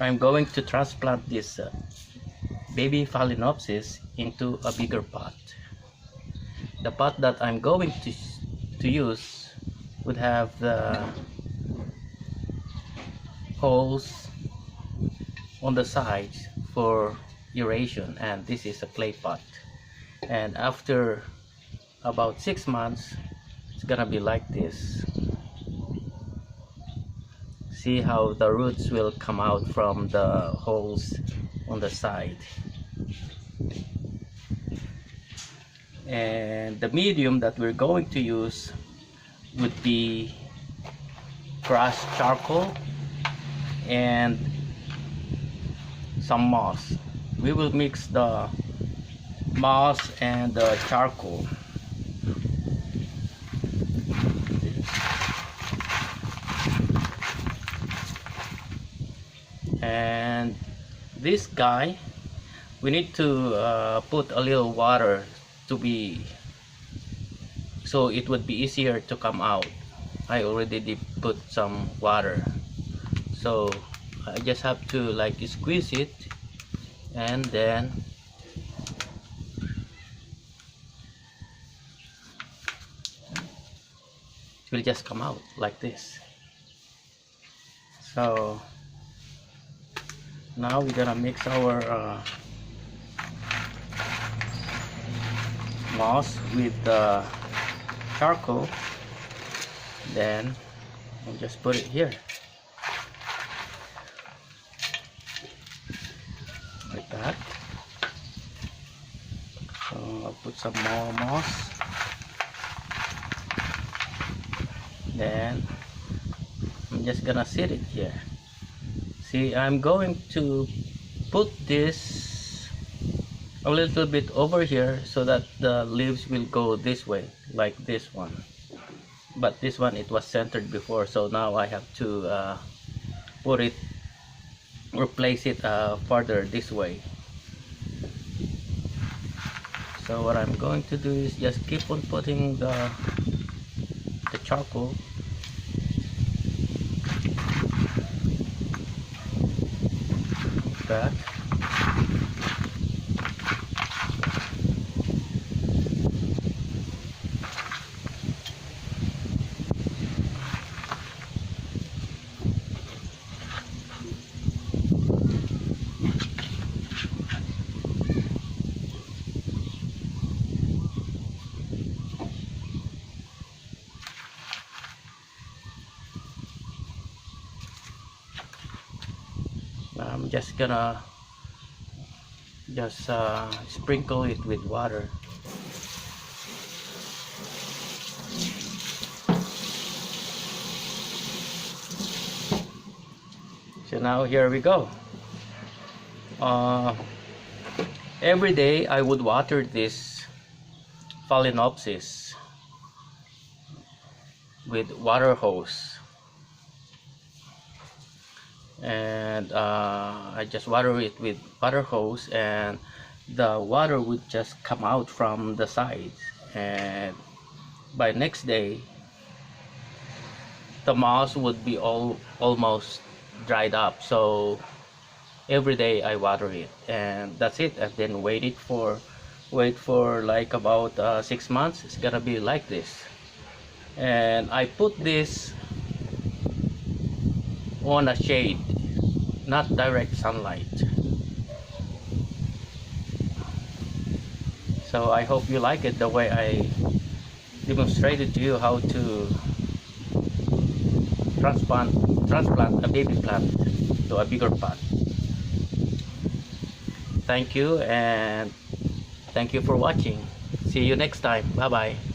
I'm going to transplant this baby Phalaenopsis into a bigger pot. The pot that I'm going to use would have the holes on the sides for aeration, and this is a clay pot. And after about 6 months, it's gonna be like this. See how the roots will come out from the holes on the side. And the medium that we're going to use would be crushed charcoal and some moss. We will mix the moss and the charcoal. And this guy, we need to put a little water to be, so it would be easier to come out. I already did put some water, so I just have to like squeeze it, and then it will just come out like this. So now we're gonna mix our moss with the charcoal, then we'll just put it here like that. So I'll put some more moss, then I'm just gonna sit it here. See, I'm going to put this a little bit over here so that the leaves will go this way, like this one. But this one, it was centered before, so now I have to replace it farther this way. So what I'm going to do is just keep on putting the charcoal. That. I'm just gonna sprinkle it with water. So now here we go. Every day I would water this Phalaenopsis with water hose. And I just water it with water hose, and the water would just come out from the sides, and by next day the moss would be almost dried up. So every day I water it, and that's it. And then wait for like about 6 months. It's gonna be like this. And I put this on a shade, not direct sunlight. So I hope you like it the way I demonstrated to you how to transplant a baby plant to a bigger pot. Thank you, and thank you for watching. See you next time. Bye bye.